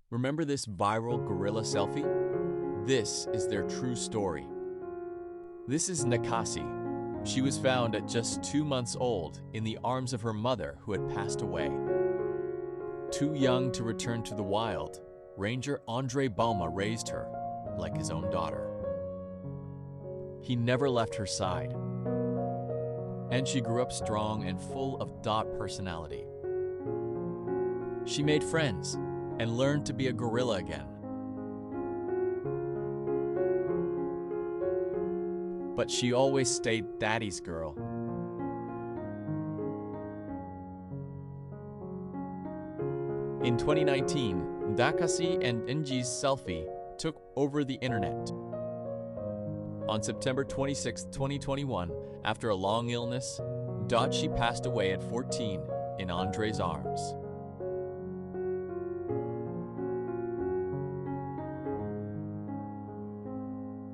Remember this viral gorilla selfie? This is their true story. This is Nakasi. She was found at just 2 months old in the arms of her mother who had passed away. Too young to return to the wild, Ranger Andre Balma raised her like his own daughter. He never left her side, and she grew up strong and full of dot personality. She made friends and learned to be a gorilla again. But she always stayed daddy's girl. In 2019, Nakasi and Inji's selfie took over the internet. On September 26, 2021, after a long illness, Dachi passed away at 14 in Andre's arms.